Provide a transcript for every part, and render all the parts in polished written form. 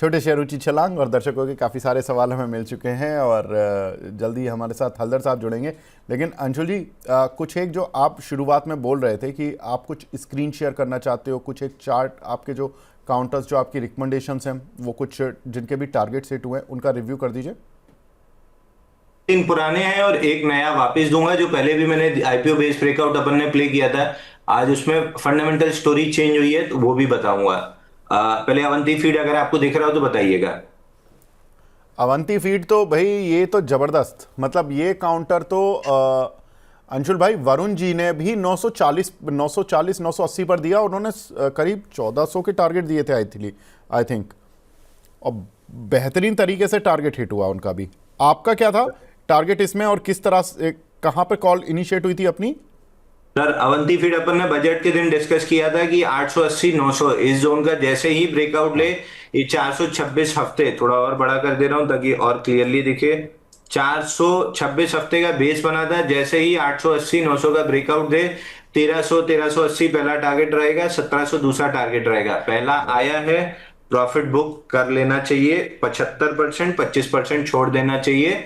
छोटे शेयर ऊंची छलांग और दर्शकों के काफ़ी सारे सवाल हमें मिल चुके हैं और जल्दी हमारे साथ हल्दर साहब जुड़ेंगे। लेकिन अंशुल जी, कुछ एक जो आप शुरुआत में बोल रहे थे कि आप कुछ स्क्रीन शेयर करना चाहते हो, कुछ एक चार्ट, आपके जो काउंटर्स, जो आपकी रिकमेंडेशंस हैं, वो कुछ जिनके भी टारगेट सेट हुए हैं उनका रिव्यू कर दीजिए। 3 पुराने हैं और एक नया वापस दूंगा, जो पहले भी मैंने आईपीओ बेस ब्रेकआउट अपन ने प्ले किया था। आज उसमें फंडामेंटल स्टोरी चेंज हुई है तो वो भी बताऊंगा। पहले अवंती फीड अगर आपको दिख रहा हो तो बताइएगा। अवंती फीड तो भाई ये तो जबरदस्त, मतलब ये काउंटर तो अंशुल भाई, वरुण जी ने भी 980 पर दिया, उन्होंने करीब 1400 के टारगेट दिए थे आई थिंक, और बेहतरीन तरीके से टारगेट हिट हुआ उनका भी। आपका क्या था टारगेट इसमें और किस तरह से, कहां पे कॉल इनिशिएट हुई थी अपनी? सर, अवंती फीड अपन ने बजट के दिन डिस्कस किया था कि 880 900 इस जोन का जैसे ही ब्रेकआउट ले, ये 426 हफ्ते, थोड़ा और बड़ा कर दे रहा हूं ताकि और क्लियरली दिखे, 426 हफ्ते का बेस बना था। जैसे ही 880 900 का ब्रेकआउट दे, 1300 1380 पहला टारगेट रहेगा, 1700 दूसरा टारगेट रहेगा। पहला आया है, प्रॉफिट बुक कर लेना चाहिए, 75%, 25% छोड़ देना चाहिए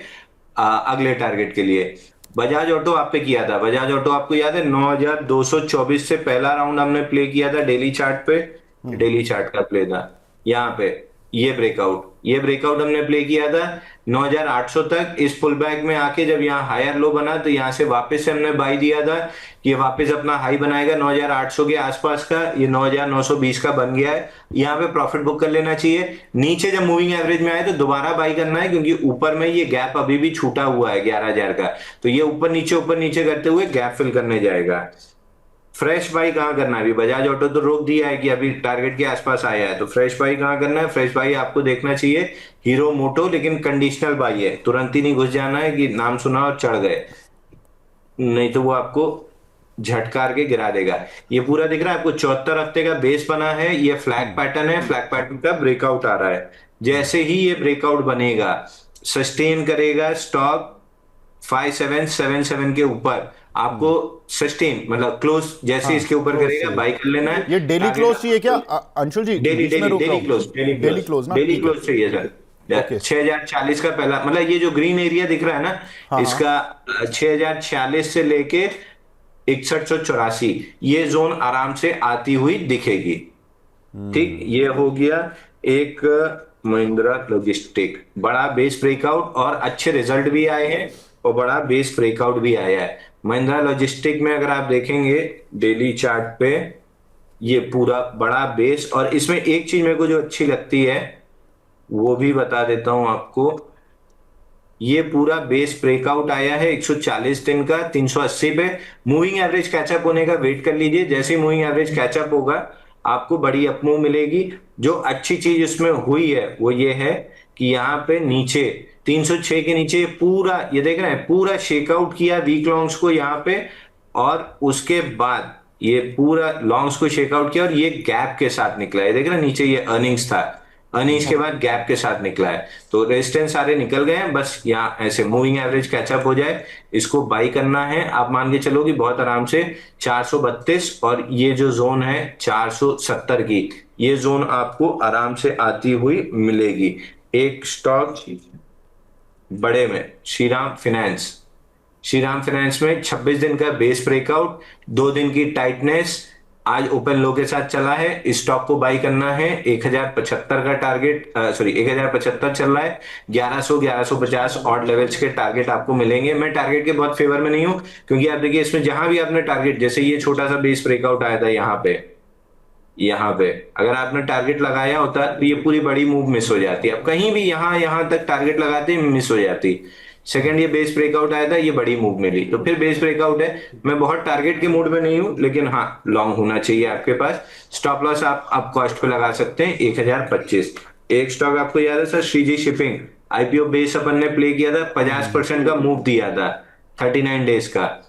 अगले टारगेट के लिए। बजाज ऑटो आप पे किया था, बजाज ऑटो आपको याद है 9224 से पहला राउंड हमने प्ले किया था डेली चार्ट पे, डेली चार्ट का प्ले था यहाँ पे। ये ब्रेकआउट हमने प्ले किया था 9800 तक। इस पुल बैक में आके जब यहाँ हायर लो बना तो यहाँ से वापस से हमने बाई दिया था कि वापस अपना हाई बनाएगा 9800 के आसपास का। ये 9920 का बन गया है, यहाँ पे प्रॉफिट बुक कर लेना चाहिए। नीचे जब मूविंग एवरेज में आए तो दोबारा बाई करना है, क्योंकि ऊपर में ये गैप अभी भी छूटा हुआ है 11000 का, तो ये ऊपर नीचे करते हुए गैप फिल करने जाएगा। फ्रेश बाई कहां करना है? अभी बजाज ऑटो तो रोक दिया है कि अभी टारगेट के आसपास आया है, तो फ्रेश बाई कहां करना है? फ्रेश बाई आपको देखना चाहिए हीरो मोटो, लेकिन कंडीशनल बाई है, तुरंत ही नहीं घुस जाना है कि नाम सुना और चढ़ गए, नहीं तो वो आपको झटकार के गिरा देगा। ये पूरा दिख रहा है आपको, 74 हफ्ते का बेस बना है, ये फ्लैग पैटर्न है, फ्लैग पैटर्न का ब्रेकआउट आ रहा है। जैसे ही ये ब्रेकआउट बनेगा, सस्टेन करेगा स्टॉक 5777 के ऊपर, आपको सस्टेन मतलब क्लोज जैसे हाँ, इसके ऊपर क्लोज करेगा चाहिए। बाई कर लेना है। ये डेली टारगेट क्लोज चाहिए क्या आपको अंशुल जी? डेली बीच में डेली रोक रहा डेली हूँ। Close, daily daily close, close ना, डेली ठीक है। क्लोज चाहिए सर। ओके। 6040 का पहला, मतलब ये जो ग्रीन एरिया दिख रहा है ना, हाँ हाँ। इसका 6046 से लेके 6184, ये जोन आराम से आती हुई दिखेगी। ठीक, ये हो गया एक महिंद्रा लॉजिस्टिक, बड़ा बेस ब्रेकआउट और अच्छे रिजल्ट भी आए हैं और बड़ा बेस ब्रेकआउट भी आया है। महिंद्रा लॉजिस्टिक में अगर आप देखेंगे डेली चार्ट पे, ये पूरा बड़ा बेस, और इसमें एक चीज मेरे को जो अच्छी लगती है वो भी बता देता हूं आपको। ये पूरा बेस ब्रेकआउट आया है 140 दिन का 380 पे। मूविंग एवरेज कैचअप होने का वेट कर लीजिए, जैसे ही मूविंग एवरेज कैचअप होगा आपको बड़ी अपमूव मिलेगी। जो अच्छी चीज इसमें हुई है वो ये है कि यहाँ पे नीचे 306 के नीचे पूरा, ये देख रहे हैं, पूरा शेकआउट किया वीक लॉन्ग्स को यहाँ पे, और उसके बाद ये पूरा लॉन्ग्स को शेकआउट किया और ये गैप के साथ निकला है। देख रहे हैं नीचे ये अर्निंग्स था, अर्निंग्स के बाद गैप के साथ निकला है, तो रेजिस्टेंस सारे निकल गए हैं। बस यहाँ ऐसे मूविंग एवरेज कैचअप हो जाए, इसको बाई करना है। आप मान के चलो कि बहुत आराम से 432 और ये जो जोन है 470 की, ये जोन आपको आराम से आती हुई मिलेगी। एक स्टॉक बड़े में श्रीराम फाइनेंस में 26 दिन का बेस ब्रेकआउट, 2 दिन की टाइटनेस, आज ओपन लो के साथ चला है। इस स्टॉक को बाई करना है, 1075 का टारगेट, सॉरी 1075 चल रहा है, 1100 1150 ऑड लेवल्स के टारगेट आपको मिलेंगे। मैं टारगेट के बहुत फेवर में नहीं हूं, क्योंकि आप देखिए इसमें जहां भी आपने टारगेट, जैसे ये छोटा सा बेस ब्रेकआउट आया था यहाँ पे अगर आपने टारगेट लगाया होता तो ये पूरी बड़ी मूव मिस हो जाती। अब कहीं भी यहां तक टारगेट लगाते मिस हो जाती। सेकंड ये बेस ब्रेकआउट आया था, ये बड़ी मूव मिली, तो फिर बेस ब्रेकआउट है। मैं बहुत टारगेट के मूड में नहीं हूं, लेकिन हाँ लॉन्ग होना चाहिए आपके पास। स्टॉप लॉस आप कॉस्ट पे लगा सकते हैं 1025। एक स्टॉक आपको याद है sir, Shreeji shipping, IPO base अपन ने प्ले किया था, 50% का मूव दिया था 39 डेज का।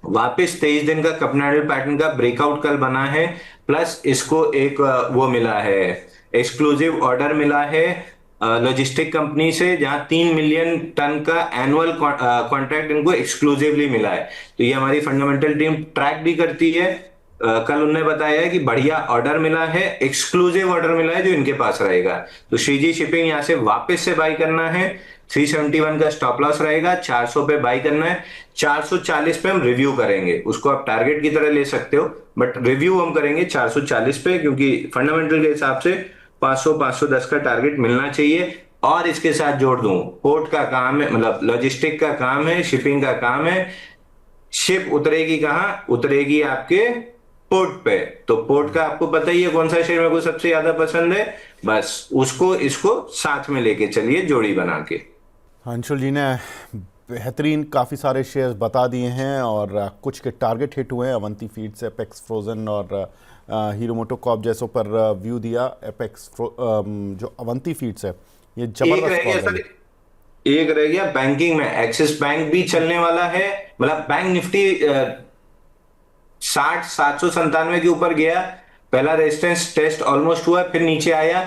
वापस 23 दिन का कपनाडल पैटर्न का ब्रेकआउट कल बना है, प्लस इसको एक वो मिला है, एक्सक्लूसिव ऑर्डर मिला है लॉजिस्टिक कंपनी से, जहां 3 मिलियन टन का एनुअल कॉन्ट्रैक्ट इनको एक्सक्लूसिवली मिला है। तो ये हमारी फंडामेंटल टीम ट्रैक भी करती है कल उन्होंने बताया है कि बढ़िया ऑर्डर मिला है, एक्सक्लूसिव ऑर्डर मिला है जो इनके पास रहेगा। तो श्रीजी शिपिंग यहाँ से वापस से बाई करना है, 371 का स्टॉप लॉस रहेगा, 400 पे बाई करना है, 440 पे हम रिव्यू करेंगे, उसको आप टारगेट की तरह ले सकते हो, बट रिव्यू हम करेंगे 440 पे, क्योंकि फंडामेंटल के हिसाब से 500 510 का टारगेट मिलना चाहिए। और इसके साथ जोड़ दूं, पोर्ट का काम है, मतलब लॉजिस्टिक का काम है, शिपिंग का काम है। शिप उतरेगी कहाँ? उतरेगी आपके पोर्ट पे। तो पोर्ट का आपको पता ही है कौन सा शेयर मेरे को सबसे ज्यादा पसंद है, बस उसको इसको साथ में लेके चलिए जोड़ी बना के। अंशुल जी ने बेहतरीन काफ़ी सारे शेयर्स बता दिए हैं और कुछ के टारगेट हिट हुए हैं। अवंती फीड्स, एपेक्स फ्रोजन और हीरो मोटोकॉर्प जैसों पर व्यू दिया। जो अवंती फीड्स है ये एक रह जबरदस्त गया कॉल सर, रही। एक रह गया बैंकिंग में, एक्सिस बैंक भी चलने वाला है। मतलब बैंक निफ्टी 60 797 के ऊपर गया, पहला रेजिस्टेंस टेस्ट ऑलमोस्ट हुआ, फिर नीचे आया।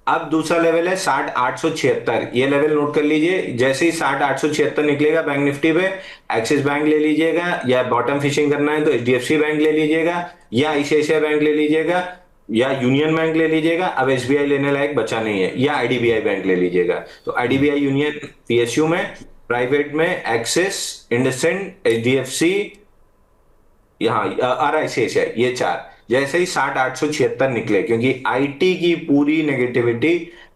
अब दूसरा लेवल है 60 876, ये लेवल नोट कर लीजिए। जैसे ही 60 876 निकलेगा बैंक निफ्टी पे, एक्सिस बैंक ले लीजिएगा, या बॉटम फिशिंग करना है तो एचडीएफसी बैंक ले लीजिएगा, या आईसीआईसीआई बैंक ले लीजिएगा, या यूनियन बैंक ले लीजिएगा। अब एसबीआई लेने लायक बचा नहीं है, या आईडीबीआई बैंक ले लीजिएगा। तो आईडीबीआई, यूनियन, पीएसयू में, प्राइवेट में एक्सिस, इंडसइंड, एचडीएफसी, यहाँ आरआईसीआईसीआई, ये चार। जैसे ही 60 876 निकले, क्योंकि आईटी की पूरी नेगेटिविटी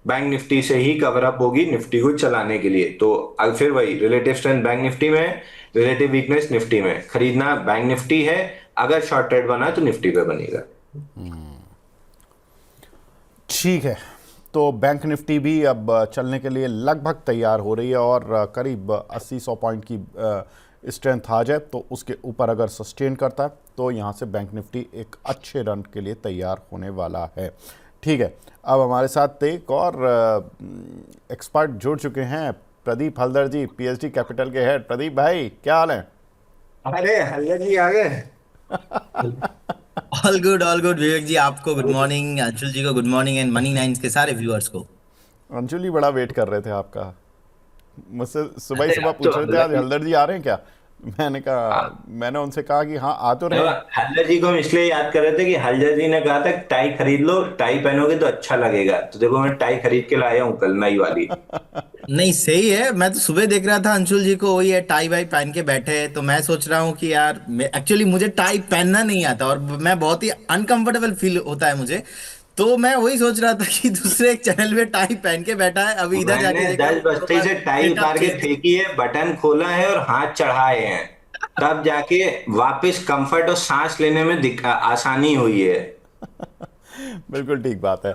बैंक निफ्टी से ही कवर अप होगी निफ्टी को चलाने के लिए। तो फिर वही रिलेटिव स्ट्रेंथ बैंक निफ्टी में है, रिलेटिव वीकनेस निफ्टी में। खरीदना बैंक निफ्टी है, अगर शॉर्ट ट्रेड बना तो निफ्टी पे बनेगा। ठीक है, तो बैंक निफ्टी भी अब चलने के लिए लगभग तैयार हो रही है और करीब 80-100 पॉइंट की स्ट्रेंथ आ जाए तो उसके ऊपर अगर सस्टेन करता है तो यहाँ से बैंक निफ्टी एक अच्छे रन के लिए तैयार होने वाला है। ठीक है, अब हमारे साथ एक और एक्सपर्ट जुड़ चुके हैं, प्रदीप हल्दर जी, पीएचडी कैपिटल के हेड। प्रदीप भाई क्या हाल है? अरे हल्ला जी आ गए। ऑल गुड विवेक जी, आपको गुड मॉर्निंग, अंशुल जी को good morning, and money nines के सारे व्यूअर्स को। अंशुल जी बड़ा वेट कर रहे थे आपका, मुझसे सुबह ही अरे सुबह अब तो पूछ रहे थे आज हल्दर जी आ रहे हैं क्या। मैंने उनसे कहा कि हाँ आ तो रहे हैं। हल्दर जी को हम इसलिए याद कर रहे थे कि हल्दर जी ने कहा था टाई खरीद लो, टाई पहनोगे तो अच्छा लगेगा। तो देखो मैं टाई खरीद के लाया हूँ कल, नई वाली। नहीं सही है, मैं तो सुबह देख रहा था अंशुल जी को, वही है टाई वाई पहन के बैठे हैं, तो मैं सोच रहा हूँ कि यार एक्चुअली मुझे टाई पहनना नहीं आता और मैं बहुत ही अनकंफर्टेबल फील होता है मुझे। तो मैं वही सोच रहा था कि दूसरे एक चैनल में टाई पहन के बैठा है, अभी इधर मैंने जाके देख रहा 10 हूँ बजते ही से टाई सेटअप उतार के चेंज। फेंकी है, बटन खोला है और हाथ चढ़ाए हैं, तब जाके वापस कंफर्ट और सांस लेने में आसानी हुई है। बिल्कुल ठीक बात है।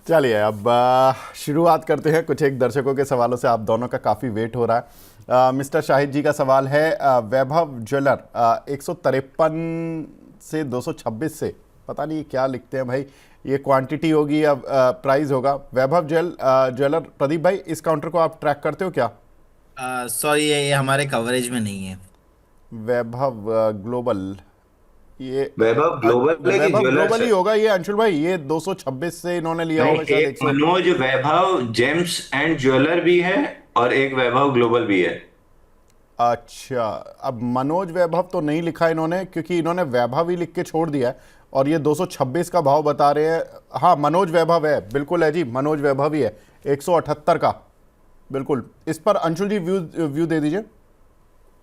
चलिए अब शुरुआत करते हैं। कुछ एक दर्शकों के सवालों से आप दोनों का काफ़ी वेट हो रहा है। मिस्टर शाहिद जी का सवाल है, वैभव ज्वेलर 153 से 226 से, पता नहीं क्या लिखते हैं भाई, ये क्वांटिटी होगी या प्राइस होगा। वैभव ज्वेलर, प्रदीप भाई इस काउंटर को आप ट्रैक करते हो क्या? सॉरी, ये हमारे कवरेज में नहीं है। वैभव ग्लोबल, ये वैभव ग्लोबल है कि वैभव ज्वेलर्स ग्लोबल ही है? होगा ये अंशुल भाई। ये 226 से इन्होंने लिया नहीं, होगा शायद एक 100। मनोज वैभव जेम्स एंड ज्वेलर भी है और एक वैभव ग्लोबल भी है। अच्छा, अब मनोज वैभव तो नहीं लिखा इन्होंने, क्योंकि इन्होंने वैभव ही लिख के छोड़ दिया है और ये 226 का भाव बता रहे हैं। हाँ मनोज वैभव है, बिल्कुल है जी, मनोज वैभव ही है, 178 का। बिल्कुल, इस पर अंशुल जी व्यू दे दीजिए।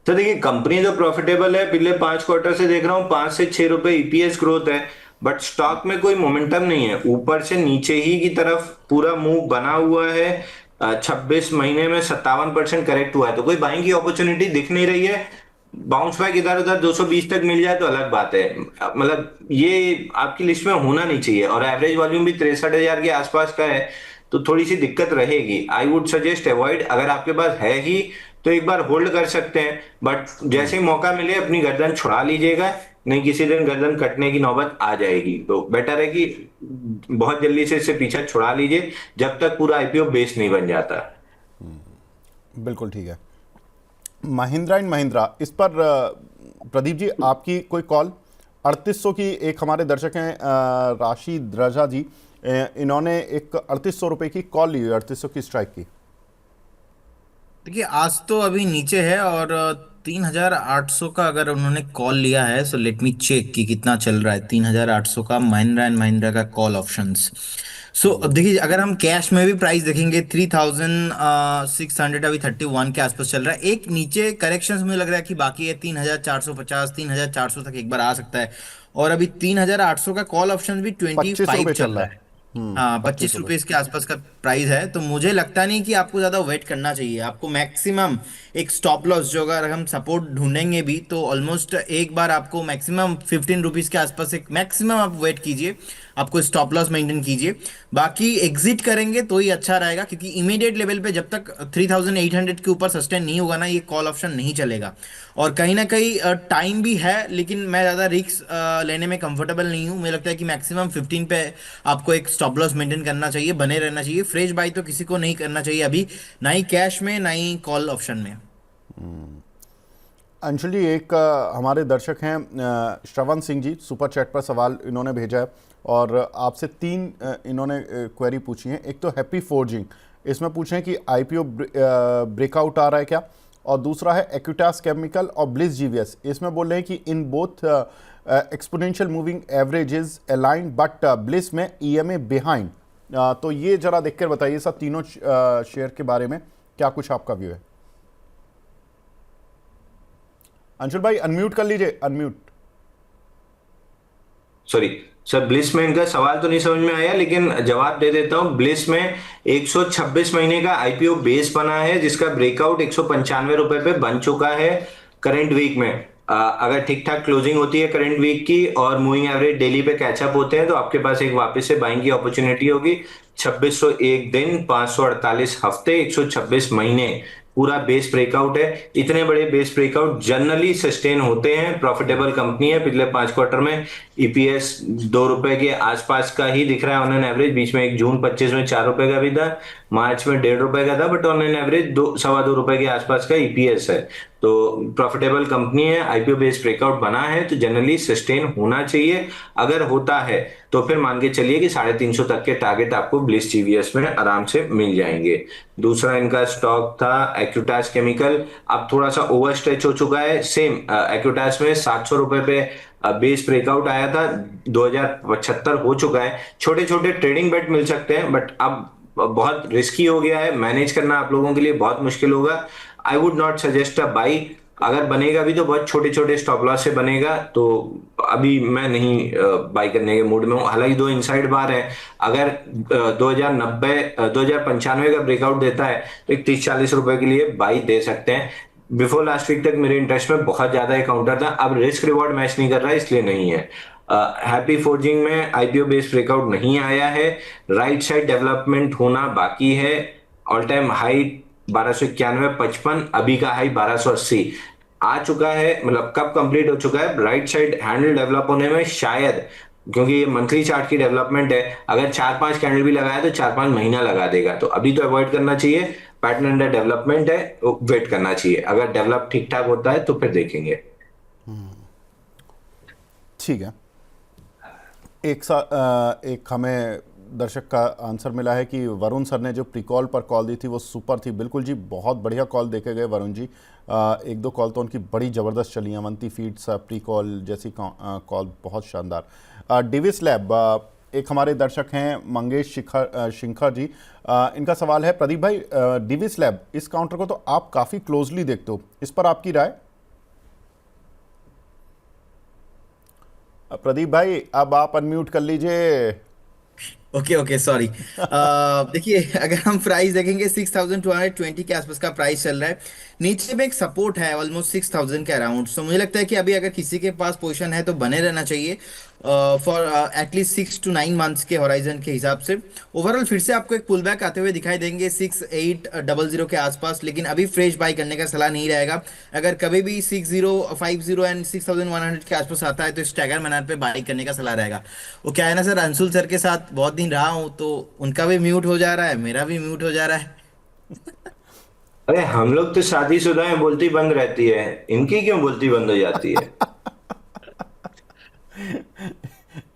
तो देखिए कंपनी जो प्रॉफिटेबल है, पिछले 5 क्वार्टर से देख रहा हूँ 5 से 6 रुपए ईपीएस ग्रोथ है, बट स्टॉक में कोई मोमेंटम नहीं है, ऊपर से नीचे ही की तरफ पूरा मूव बना हुआ है। 26 महीने में 57% करेक्ट हुआ है, तो कोई बाइंग की अपॉर्चुनिटी दिख नहीं रही है। बाउंस बैक इधर उधर 220 तक मिल जाए तो अलग बात है, मतलब ये आपकी लिस्ट में होना नहीं चाहिए। और एवरेज वॉल्यूम भी 63,000 के आसपास का है, तो थोड़ी सी दिक्कत रहेगी। आई वुड सजेस्ट अवॉइड, अगर आपके पास है ही तो एक बार होल्ड कर सकते हैं, बट जैसे ही मौका मिले अपनी गर्दन छुड़ा लीजिएगा, नहीं किसी दिन गर्दन कटने की नौबत आ जाएगी। तो बेटर है कि बहुत जल्दी से इससे पीछा छुड़ा लीजिए जब तक पूरा आईपीओ बेस नहीं बन जाता। बिल्कुल ठीक है। महिंद्रा एंड महिंद्रा, इस पर प्रदीप जी आपकी कोई कॉल? 3800 की, एक हमारे दर्शक हैं राशिद रजा जी, इन्होंने एक 3800 रुपये की कॉल ली हुई, 3800 की स्ट्राइक की। देखिए आज तो अभी नीचे है और 3800 का अगर उन्होंने कॉल लिया है, सो लेट मी चेक कि कितना चल रहा है 3800 का महिंद्रा एंड महिंद्रा का कॉल ऑप्शंस। सो अब देखिए, अगर हम कैश में भी प्राइस देखेंगे 3600 अभी 31 के आसपास चल रहा है। एक नीचे करेक्शन मुझे लग रहा है कि बाकी है, 3450 3400 तक एक बार आ सकता है। और अभी 3800 का कॉल ऑप्शन भी 25 रुपये 25 चल चल रहा रहा है। है। हाँ, 25 रुपये। ₹25 के आसपास का प्राइस है, तो मुझे लगता नहीं कि आपको ज्यादा वेट करना चाहिए। आपको मैक्सिमम एक स्टॉप लॉस, जो अगर हम सपोर्ट ढूंढेंगे भी तो ऑलमोस्ट एक बार आपको मैक्सिमम ₹15 के आसपास एक मैक्सिमम आप वेट कीजिए। आपको स्टॉप लॉस मेंटेन कीजिए। बाकी एग्जिट करेंगे तो ही अच्छा रहेगा, क्योंकि इमीडिएट लेवल पे जब तक 3800 के ऊपर सस्टेन नहीं होगा ना, ये कॉल ऑप्शन नहीं चलेगा। और कहीं ना कहीं टाइम भी है, लेकिन मैं ज़्यादा रिस्क लेने में कंफर्टेबल नहीं हूँ। मुझे लगता है कि मैक्सिमम 15 पे आपको एक स्टॉप लॉस मेंटेन करना चाहिए, बने रहना चाहिए। फ्रेश बाई तो किसी को नहीं करना चाहिए अभी, ना ही कैश में ना ही कॉल ऑप्शन में। अंशुल जी, एक हमारे दर्शक हैं श्रवण सिंह जी, सुपर चैट पर सवाल इन्होंने भेजा है और आपसे तीन इन्होंने क्वेरी पूछी है। एक तो हैप्पी फोर्जिंग, इसमें पूछ रहे हैं कि आईपीओ ब्रेकआउट आ रहा है क्या, और दूसरा है एक्विटास केमिकल और ब्लिस जीवीएस, इसमें बोल रहे हैं कि in both exponential moving averages aligned but bliss में ईएमए बिहाइंड। तो ये जरा देखकर बताइए सब तीनों शेयर के बारे में क्या कुछ आपका व्यू है। अंशुल भाई अनम्यूट कर लीजिए, अनम्यूट। सॉरी सर, ब्लिस में इनका सवाल तो नहीं समझ में आया, लेकिन जवाब दे देता हूं। ब्लिस में 126 महीने का आईपीओ बेस बना है, जिसका ब्रेकआउट 195 रुपए पे बन चुका है करंट वीक में। अगर ठीक ठाक क्लोजिंग होती है करंट वीक की और मूविंग एवरेज डेली पे कैचअप होते हैं, तो आपके पास एक वापस से बाइंग की अपॉर्चुनिटी होगी। 2601 दिन, 548 हफ्ते, 126 महीने पूरा बेस ब्रेकआउट है। इतने बड़े बेस ब्रेकआउट जनरली सस्टेन होते हैं। प्रॉफिटेबल कंपनी है। पिछले 5 क्वार्टर में ईपीएस ₹2 के आसपास का ही दिख रहा है ऑन एन एवरेज। बीच में एक जून 25 में ₹4 का भी था, मार्च में ₹1.5 का था, बट ऑन एन एवरेज ₹2.25 के आसपास का ईपीएस है। तो प्रॉफिटेबल कंपनी है, आईपीओ बेस ब्रेकआउट बना है, तो जनरली सस्टेन होना चाहिए। अगर होता है तो फिर मान के चलिए कि 350 तक के टारगेट आपको ब्लिस जीवीएस में आराम से मिल जाएंगे। दूसरा इनका स्टॉक था एक्विटास केमिकल, अब थोड़ा सा ओवर स्ट्रेच हो चुका है। सेम एक्विटास में ₹700 पे बेस ब्रेकआउट आया था, 2075 हो चुका है। छोटे छोटे ट्रेडिंग बेट मिल सकते हैं, बट अब बहुत रिस्की हो गया है, मैनेज करना आप लोगों के लिए बहुत मुश्किल होगा। I would not suggest a by. अगर बनेगा भी तो बहुत छोटे छोटे स्टॉप लॉस से बनेगा, तो अभी मैं नहीं बाई करने के मूड में हूं। हालांकि दो इनसाइड बार है, अगर 2095 का ब्रेकआउट देता है तो एक 30-40 रुपए के लिए बाई दे सकते हैं। बिफोर लास्ट वीक तक मेरे इंटरेस्ट में बहुत ज्यादा काउंटर था, अब रिस्क रिवॉर्ड मैच नहीं कर रहा है, इसलिए नहीं है। हैप्पी फोर्जिंग में आईपीओ बेस्ड ब्रेकआउट नहीं आया है, राइट साइड डेवलपमेंट होना बाकी है। ऑल टाइम हाई 1291.55, अभी का हाई 1280 आ चुका है। मतलब कब कंप्लीट हो चुका है, राइट साइड हैंडल डेवलप होने में शायद, क्योंकि ये मंथली चार्ट की डेवलपमेंट है, अगर 4-5 कैंडल भी लगाया तो 4-5 महीना लगा देगा, तो अभी तो अवॉइड करना चाहिए। पैटर्न अंडर डेवलपमेंट है, वेट करना चाहिए। अगर डेवलप ठीक ठाक होता है तो फिर देखेंगे। ठीक है। एक हमें दर्शक का आंसर मिला है कि वरुण सर ने जो प्री कॉल पर कॉल दी थी वो सुपर थी। बिल्कुल जी, बहुत बढ़िया कॉल देखे गए वरुण जी। एक दो कॉल तो उनकी बड़ी ज़बरदस्त चली। अवंती फीड्स प्री कॉल जैसी कॉल बहुत शानदार। डिविस लैब, एक हमारे दर्शक हैं मंगेश शिखर जी। इनका सवाल है, प्रदीप भाई डिविस लैब इस काउंटर को तो आप काफ़ी क्लोजली देखते हो, इस पर आपकी राय? प्रदीप भाई अब आप अनम्यूट कर लीजिए। Okay sorry. देखिए, अगर हम प्राइस देखेंगे 6220 के आसपास का प्राइस चल रहा है। नीचे में एक सपोर्ट है ऑलमोस्ट 6000 के अराउंड। सो मुझे लगता है कि अभी अगर किसी के पास पोजीशन है तो बने रहना चाहिए फॉर एटलीस्ट 6 to 9 मंथ्स के होराइजन के हिसाब से। ओवरऑल फिर से आपको एक पुल बैक आते हुए दिखाई देंगे 6800 के आसपास, लेकिन अभी फ्रेश बाई करने का सलाह नहीं रहेगा। अगर कभी भी 6050 एंड 6100 के आसपास आता है तो स्टैगर मैनर पे बाई करने का सलाह रहेगा। वो क्या है ना सर, अंशुल सर के साथ बहुत दिन रहा हूँ तो उनका भी म्यूट हो जा रहा है, मेरा भी म्यूट हो जा रहा है। अरे हम लोग तो शादीशुदा हैं, बोलती बंद रहती है, इनकी क्यों बोलती बंद हो जाती है?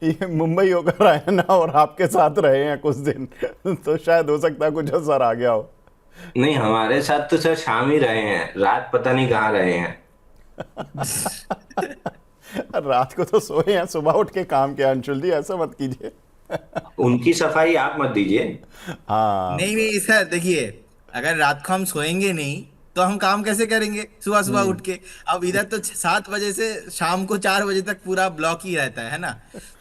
ये मुंबई होकर आए ना और आपके साथ रहे हैं कुछ दिन, तो शायद हो सकता है कुछ असर आ गया हो। नहीं, हमारे साथ तो सर शाम ही रहे हैं, रात पता नहीं कहाँ रहे हैं। रात को तो सोए हैं, सुबह उठ के काम किया। अंशुल जी ऐसा मत कीजिए। उनकी सफाई आप मत दीजिए। हाँ। नहीं नहीं सर, देखिए, अगर रात को हम सोएंगे नहीं तो हम काम कैसे करेंगे सुबह सुबह उठ के? अब इधर तो 7 बजे से शाम को 4 बजे तक पूरा ब्लॉक ही रहता है ना।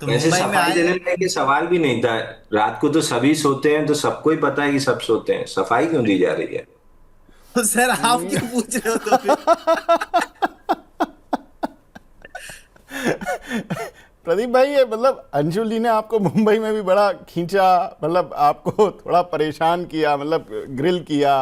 तो वैसे मुंबई में सफाई आए देने हैं। में कि सवाल भी नहीं था। रात को तो सभी सोते हैं, तो सबको ही पता है कि सब सोते हैं, सफाई क्यों दी जा रही है? तो सर आप क्यों पूछ रहे हो तो फिर? प्रदीप भाई, ये मतलब अंशुल जी ने आपको मुंबई में भी बड़ा खींचा, मतलब आपको थोड़ा परेशान किया, मतलब ग्रिल किया,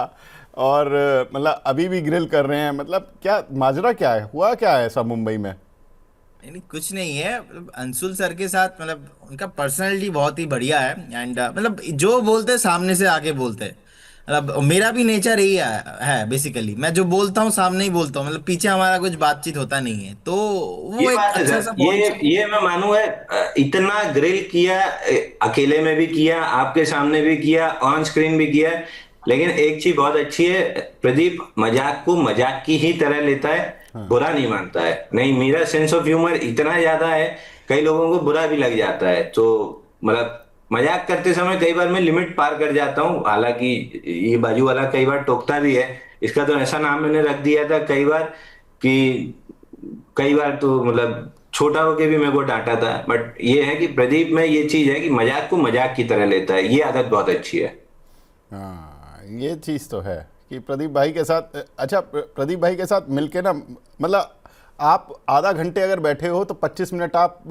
और मतलब अभी भी ग्रिल कर रहे हैं। मतलब क्या माजरा, क्या है, हुआ क्या है ऐसा मुंबई में? नहीं नहीं, कुछ नहीं है। मतलब अंशुल सर के साथ, मतलब उनका पर्सनैलिटी बहुत ही बढ़िया है। एंड मतलब जो बोलते हैं सामने से आके बोलते हैं। मतलब मेरा भी नेचर यही है बेसिकली। मैं जो बोलता हूँ सामने ही बोलता हूँ, मतलब पीछे हमारा कुछ बातचीत होता नहीं है। तो ये वो एक बात है अच्छा सा सर, बॉन्ड। ये मैं मानू है। इतना ग्रिल किया, अकेले में भी किया, आपके सामने भी किया, ऑन स्क्रीन भी किया। लेकिन एक चीज बहुत अच्छी है, प्रदीप मजाक को मजाक की ही तरह लेता है, हाँ। बुरा नहीं मानता है। नहीं, मेरा सेंस ऑफ ह्यूमर इतना ज्यादा है, कई लोगों को बुरा भी लग जाता है। तो मतलब मजाक करते समय कई बार मैं लिमिट पार कर जाता हूँ। हालांकि ये बाजू वाला कई बार टोकता भी है। इसका तो ऐसा नाम मैंने रख दिया था कई बार कि कई बार तो मतलब छोटा होके भी मेरे को डांटा था। बट ये है कि प्रदीप में ये चीज है कि मजाक को मजाक की तरह लेता है, ये आदत बहुत अच्छी है। हाँ, ये चीज़ तो है कि प्रदीप भाई के साथ, अच्छा, प्रदीप भाई के साथ मिलके ना, मतलब आप आधा घंटे अगर बैठे हो तो 25 मिनट आप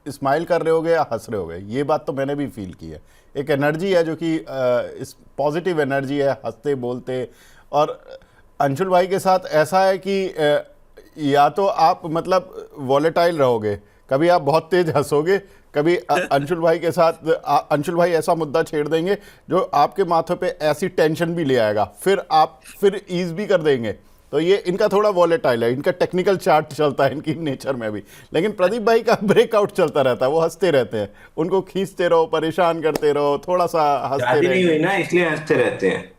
स्माइल कर रहे होगे या हंस रहे होगे। ये बात तो मैंने भी फील की है। एक एनर्जी है जो कि इस पॉजिटिव एनर्जी है, हंसते बोलते। और अंशुल भाई के साथ ऐसा है कि या तो आप मतलब वॉलेटाइल रहोगे, कभी आप बहुत तेज हंसोगे, कभी अंशुल भाई के साथ अंशुल भाई ऐसा मुद्दा छेड़ देंगे जो आपके माथे पे ऐसी टेंशन भी ले आएगा, फिर आप फिर ईज भी कर देंगे। तो ये इनका थोड़ा वॉलेटाइल है, इनका टेक्निकल चार्ट चलता है इनकी नेचर में भी। लेकिन प्रदीप भाई का ब्रेकआउट चलता रहता है, वो हंसते रहते हैं, उनको खींचते रहो, परेशान करते रहो, थोड़ा सा हंसते शादी नहीं रहेंगे। हुई ना, इसलिए हंसते रहते हैं।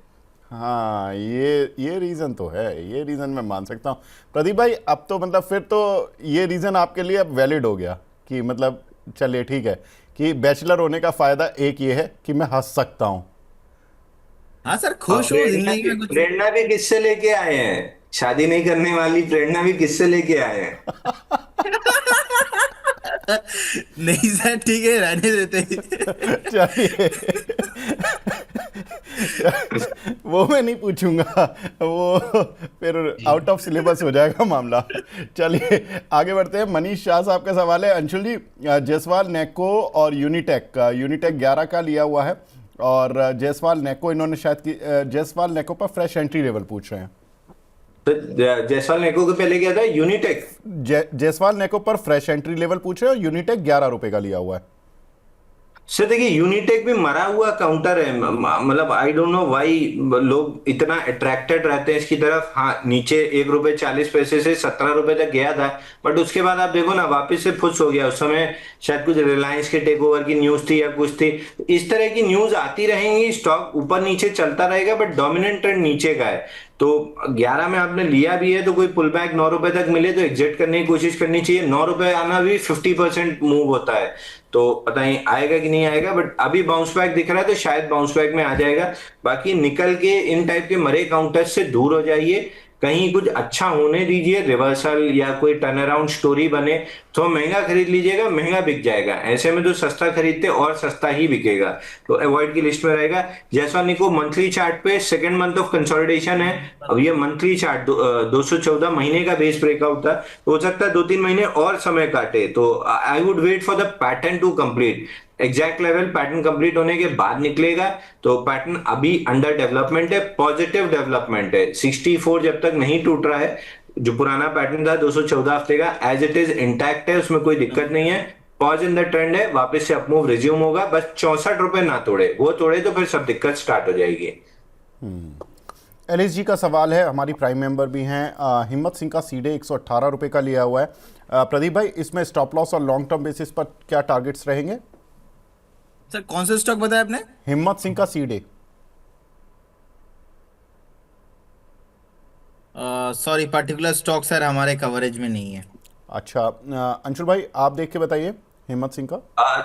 हाँ, ये रीज़न तो है, ये रीज़न मैं मान सकता हूँ। प्रदीप भाई, अब तो मतलब फिर तो ये रीज़न आपके लिए अब वैलिड हो गया कि मतलब चलिए ठीक है कि बैचलर होने का फ़ायदा एक ये है कि मैं हंस सकता हूँ। हाँ सर, और खुश हो जिंदगी में कुछ। प्रेरणा भी किससे लेके आए हैं? शादी नहीं करने वाली प्रेरणा भी किससे लेके आए हैं? नहीं सर, ठीक है, रहने देते हैं। चलिए, वो मैं नहीं पूछूंगा, वो फिर आउट ऑफ सिलेबस हो जाएगा मामला। चलिए आगे बढ़ते हैं। मनीष शाह साहब का सवाल है, अंशुल जी, जायसवाल नेको और यूनिटेक 11 का लिया हुआ है, और जायसवाल नेको इन्होंने शायद की, जायसवाल नेको पर फ्रेश एंट्री लेवल पूछ रहे हैं। तो जायसवाल नेको के पहले क्या था, यूनिटेक? जायसवाल नेको पर फ्रेश एंट्री लेवल पूछ रहे हैं, और यूनिटेक 11 रुपए का लिया हुआ है। सर देखिए, यूनिटेक भी मरा हुआ काउंटर है। मतलब आई डोंट नो व्हाई लोग इतना अट्रैक्टेड रहते हैं इसकी तरफ। हाँ, नीचे 1 रुपए 40 पैसे से 17 रुपए तक गया था, बट उसके बाद आप देखो ना, वापस से फुस हो गया। उस समय शायद कुछ रिलायंस के टेक ओवर की न्यूज थी या कुछ थी। इस तरह की न्यूज आती रहेंगी, स्टॉक ऊपर नीचे चलता रहेगा, बट डोमिनेंट ट्रेंड नीचे का है। तो 11 में आपने लिया भी है तो कोई पुल बैक 9 रुपए तक मिले तो एग्जिट करने की कोशिश करनी चाहिए। 9 रुपए आना भी 50% मूव होता है। तो पता नहीं आएगा कि नहीं आएगा, बट अभी बाउंस बैक दिख रहा है तो शायद बाउंस बैक में आ जाएगा। बाकी निकल के इन टाइप के मरे काउंटर्स से दूर हो जाइए। कहीं कुछ अच्छा होने दीजिए, रिवर्सल या कोई टर्न अराउंड स्टोरी बने तो महंगा खरीद लीजिएगा, महंगा बिक जाएगा। ऐसे में तो सस्ता खरीदते और सस्ता ही बिकेगा, तो अवॉइड की लिस्ट में रहेगा। जैसा निको मंथली चार्ट पे सेकंड मंथ ऑफ कंसोलिडेशन है। अब ये मंथली चार्ट 214 महीने का बेस ब्रेकआउट था, तो हो सकता है 2-3 महीने और समय काटे। तो I would wait for the pattern to complete. Exact level pattern complete होने के बाद निकलेगा। तो पैटर्न अभी अंडर डेवलपमेंट है, पॉजिटिव डेवलपमेंट है। 64 जब तक नहीं टूट रहा है, जो पुराना पैटर्न था 214 हफ्ते का, एज इट इज इंटैक्ट है, उसमें कोई दिक्कत नहीं है। पॉज इन द ट्रेंड है, वापस से अपमूव रिज्यूम होगा। बस 64 रुपए ना तोड़े, वो तोड़े तो फिर सब दिक्कत स्टार्ट हो जाएगी। एलिस जी का सवाल है, हमारी प्राइम मेंबर भी हैं, हिम्मत सिंह का सीडे 118 रुपये का लिया हुआ है। प्रदीप भाई, इसमें स्टॉप लॉस और लॉन्ग टर्म बेसिस पर क्या टारगेट्स रहेंगे? सर कौन सा स्टॉक बताया आपने? हिम्मत सिंह का सीडे। सॉरी, पर्टिकुलर स्टॉक सर हमारे कवरेज में नहीं है। अच्छा, अंशुल भाई आप देख के बताइए हिम्मत सिंह का। आ,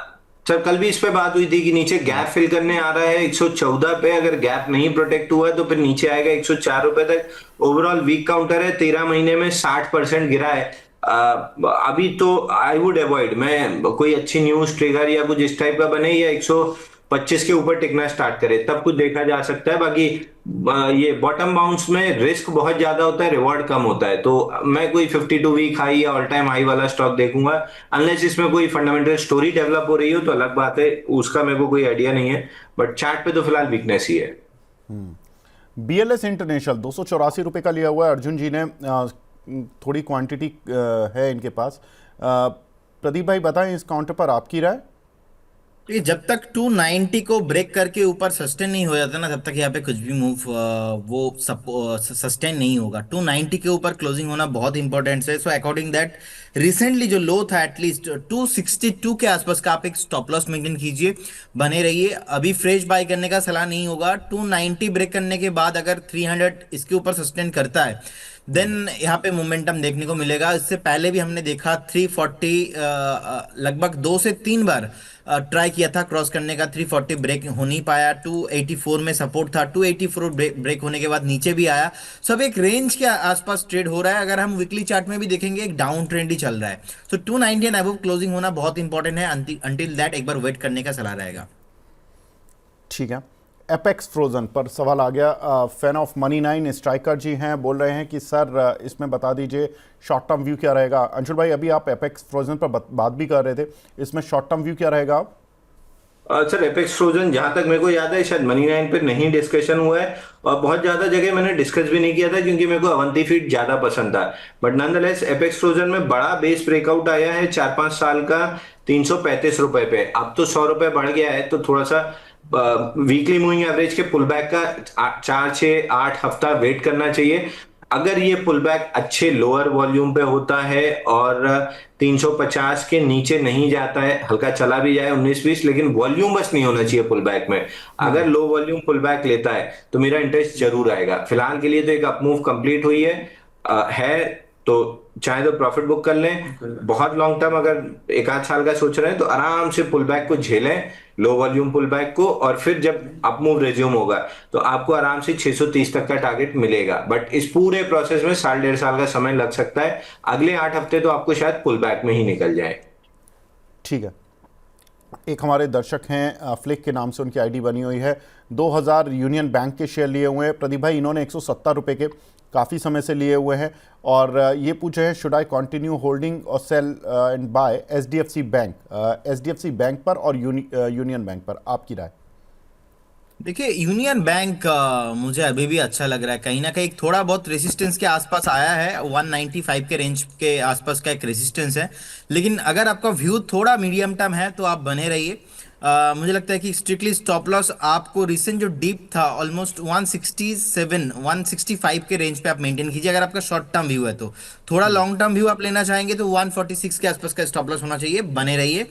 सर कल भी इस पे बात हुई थी कि नीचे गैप फिल करने आ रहा है 114 पे, अगर गैप नहीं प्रोटेक्ट हुआ तो फिर नीचे आएगा 104 रुपए तक। ओवरऑल वीक काउंटर है, 13 महीने में 60% गिरा है। अभी तो आई वुड अवॉइड, मैं कोई अच्छी न्यूज ट्रिगर या कुछ इस टाइप का बने या 125 के ऊपर टिकना स्टार्ट करे तब कुछ देखा जा सकता है। बाकी ये बॉटम बाउंस में रिस्क बहुत ज्यादा होता है, रिवॉर्ड कम होता है, तो मैं कोई 52 वीक हाई या ऑल टाइम हाई वाला स्टॉक देखूंगा। अनलेस इसमें कोई फंडामेंटल स्टोरी डेवलप हो रही हो तो अलग बात है, उसका मेरे को कोई आइडिया नहीं है, बट चार्ट पे तो फिलहाल वीकनेस ही है। BLS इंटरनेशनल 284 रुपये का लिया हुआ है अर्जुन जी ने। थोड़ी क्वांटिटी है इनके पास। प्रदीप भाई बताएं इस काउंटर पर आपकी राय। ये जब तक 290 को ब्रेक करके ऊपर सस्टेन नहीं हो जाता ना, तब तक यहाँ पे कुछ भी मूव वो सस्टेन नहीं होगा। 290 के ऊपर क्लोजिंग होना बहुत इंपॉर्टेंट है। सो अकॉर्डिंग दैट रिसेंटली जो लो था एटलीस्ट 262 के आसपास का आप एक स्टॉप लॉस मेंटेन कीजिए, बने रहिए। अभी फ्रेश बाय करने का सलाह नहीं होगा। 290 ब्रेक करने के बाद अगर 300 इसके ऊपर सस्टेन करता है देन यहाँ पे मोमेंटम देखने को मिलेगा। इससे पहले भी हमने देखा 340 लगभग 2 से 3 बार ट्राई किया था क्रॉस करने का, 340 ब्रेक हो नहीं पाया। 284 में सपोर्ट था, 284 ब्रेक होने के बाद नीचे भी आया। सब एक रेंज के आसपास ट्रेड हो रहा है। अगर हम वीकली चार्ट में भी देखेंगे एक डाउन ट्रेंड ही चल रहा है। तो 290 एंड अबव क्लोजिंग होना बहुत इंपॉर्टेंट है। अंटिल दैट एक बार वेट करने का सलाह रहेगा। ठीक है, एपेक्स फ्रोजन पर सवाल आ गया। फैन ऑफ मनी 9 स्ट्राइकर जी हैं, बोल रहे हैं कि सर इसमें बता दीजिए शॉर्ट टर्म व्यू क्या रहेगा। अंशुल भाई अभी आप एपेक्स फ्रोजन पर बात भी कर रहे थे, इसमें शॉर्ट टर्म व्यू क्या रहेगा आप? सर एपेक्स फ्रोजन जहां तक मेरे को याद है शायद मनी 9 पे नहीं डिस्कशन हुआ है, और बहुत ज्यादा जगह मैंने डिस्कस भी नहीं किया था क्योंकि मेरे को अवंती फीड ज्यादा पसंद था। बट नॉनदलेस एपेक्स फ्रोजन में बड़ा बेस ब्रेकआउट आया है 4-5 साल का 335 रुपए पे। अब तो 100 रुपए बढ़ गया है, तो थोड़ा सा वीकली मूविंग एवरेज के पुल बैक का 4-6-8 हफ्ता वेट करना चाहिए। अगर ये पुल बैक अच्छे लोअर वॉल्यूम पे होता है और 350 के नीचे नहीं जाता है, हल्का चला भी जाए 19-20, लेकिन वॉल्यूम बस नहीं होना चाहिए पुल बैक में। अगर लो वॉल्यूम पुल बैक लेता है तो मेरा इंटरेस्ट जरूर आएगा। फिलहाल के लिए तो एक अपमूव कंप्लीट हुई है तो चाहे तो प्रॉफिट बुक कर लें। बहुत लॉन्ग टर्म अगर 1-8 साल का सोच रहे हैं तो आराम से पुल बैक को झेलें, लो वॉल्यूम पुल बैक को, और फिर जब अपमूव रिज्यूम होगा तो आपको आराम से 630 तक का टारगेट मिलेगा। बट इस पूरे प्रोसेस में 1.5 साल का समय लग सकता है। अगले 8 हफ्ते तो आपको शायद पुल बैक में ही निकल जाए। ठीक है, एक हमारे दर्शक हैं फ्लिक के नाम से उनकी आईडी बनी हुई है, 2000 यूनियन बैंक के शेयर लिए हुए हैं प्रदीप भाई। इन्होंने 170 रुपये के काफ़ी समय से लिए हुए हैं और ये पूछ रहे हैं शुड आई कंटिन्यू होल्डिंग और sell and buy HDFC bank पर और यूनियन बैंक पर, आपकी राय? देखिए यूनियन बैंक मुझे अभी भी अच्छा लग रहा है। कहीं ना कहीं थोड़ा बहुत रेजिस्टेंस के आसपास आया है, 195 के रेंज के आसपास का एक रेजिस्टेंस है। लेकिन अगर आपका व्यू थोड़ा मीडियम टर्म है तो आप बने रहिए। मुझे लगता है कि स्ट्रिक्टली स्टॉप लॉस आपको रिसेंट जो डीप था ऑलमोस्ट 167 165 के रेंज पे आप मेंटेन कीजिए अगर आपका शॉर्ट टर्म व्यू है। तो थोड़ा लॉन्ग टर्म व्यू आप लेना चाहेंगे तो 146 के आसपास का स्टॉप लॉस होना चाहिए, बने रहिए।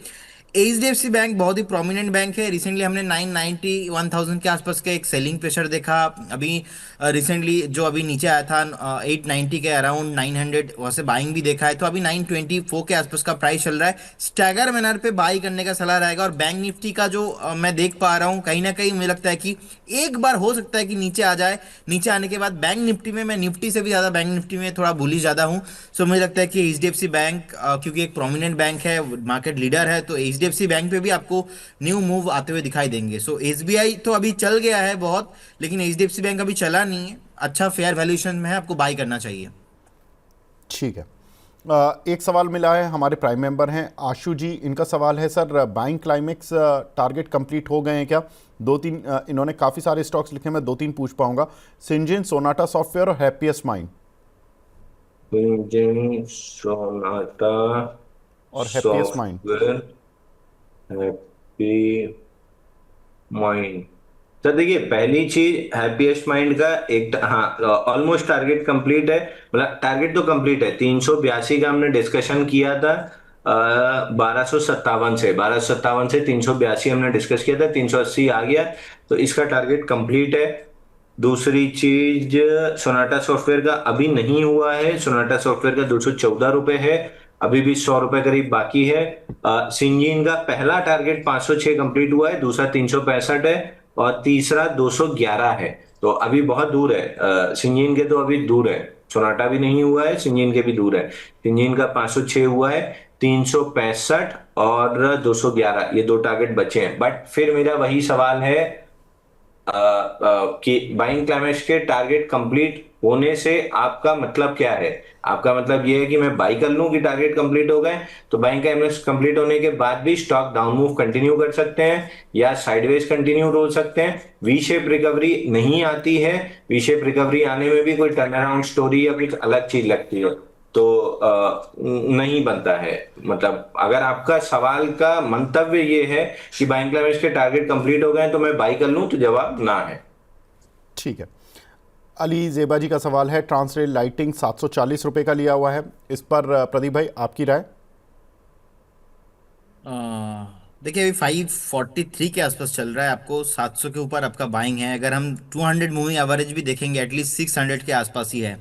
एचडीएफसी बैंक बहुत ही प्रोमिनेंट बैंक है। रिसेंटली हमने 990 1000 के आसपास का एक सेलिंग प्रेशर देखा। अभी रिसेंटली जो अभी नीचे आया था 890 के अराउंड 900 वहाँ से बाइंग भी देखा है। तो अभी 924 के आसपास का प्राइस चल रहा है। स्टैगर मैनर पे बाई करने का सलाह रहेगा। और बैंक निफ्टी का जो मैं देख पा रहा हूँ कहीं ना कहीं मुझे लगता है कि एक बार हो सकता है कि नीचे आ जाए। नीचे आने के बाद बैंक निफ्टी में, मैं निफ्टी से भी ज़्यादा बैंक निफ्टी में थोड़ा बुलिश ज़्यादा हूँ। सो मुझे लगता है कि एचडीएफसी बैंक क्योंकि एक प्रोमिनेंट बैंक है, मार्केट लीडर है, तो एचडीएफसी बैंक पे भी आपको न्यू मूव आते हुए दिखाई देंगे। सो एसबीआई तो अभी चल गया है बहुत, लेकिन एचडीएफसी बैंक अभी चला नहीं है, अच्छा फेयर वैल्यूएशन में है, आपको बाई करना चाहिए। ठीक है, एक सवाल मिला है, हमारे प्राइम मेंबर हैं आशु जी, इनका सवाल है sir buying climax target complete हो गए हैं क्या? 2-3 इन्होंने काफ़ी सारे स्टॉक्स लिखे, मैं 2-3 पूछ पाऊंगा। सिंजिन, सोनाटा सॉफ्टवेयर और हैप्पीएस्ट माइंड। सिंजिन, सोनाटा और happiest mind. Software, happy mind. तो देखिए पहली चीज हैप्पीएस्ट माइंड का एक, हाँ ऑलमोस्ट टारगेट कंप्लीट है, मतलब टारगेट तो कंप्लीट है। 382 का हमने डिस्कशन किया था 1257 से 382 हमने डिस्कस किया था, 380 आ गया, तो इसका टारगेट कंप्लीट है। दूसरी चीज, सोनाटा सॉफ्टवेयर का अभी नहीं हुआ है, सोनाटा सॉफ्टवेयर का 214 रुपए है, अभी भी 100 रुपए करीब बाकी है। सिंजीन का पहला टारगेट 506 कंप्लीट हुआ है, दूसरा 365 है, और तीसरा 211 है। तो अभी बहुत दूर है, सिंजीन के तो अभी दूर है, सोनाटा भी नहीं हुआ है, सिंजीन के भी दूर है। सिंजीन का 506 हुआ है, 365 और 211, ये दो टारगेट बचे हैं। बट फिर मेरा वही सवाल है कि बाइंग क्लाइमेक्स के टारगेट कंप्लीट होने से आपका मतलब क्या है? आपका मतलब ये है कि मैं बाई कर लूं कि टारगेट कंप्लीट हो गए, तो बाइंग क्लाइमेक्स कंप्लीट होने के बाद भी स्टॉक डाउन मूव कंटिन्यू कर सकते हैं या साइडवेज कंटिन्यू रोल सकते हैं। वी शेप रिकवरी नहीं आती है, वी शेप रिकवरी आने में भी कोई टर्न अराउंड स्टोरी या कुछ अलग चीज लगती है, तो नहीं बनता है। मतलब अगर आपका सवाल का मंतव्य ये है कि बाइंग क्लाइमेक्स के टारगेट कंप्लीट हो गए तो मैं बाई कर लूं, तो जवाब ना है। ठीक है। अली जेबा जी का सवाल है, ट्रांसरेल लाइटिंग 740 रुपए का लिया हुआ है, इस पर प्रदीप भाई आपकी राय? देखिए अभी 543 के आसपास चल रहा है, आपको 700 के ऊपर आपका बाइंग है। अगर हम 200 मूविंग एवरेज भी देखेंगे एटलीस्ट 600 के आसपास ही है,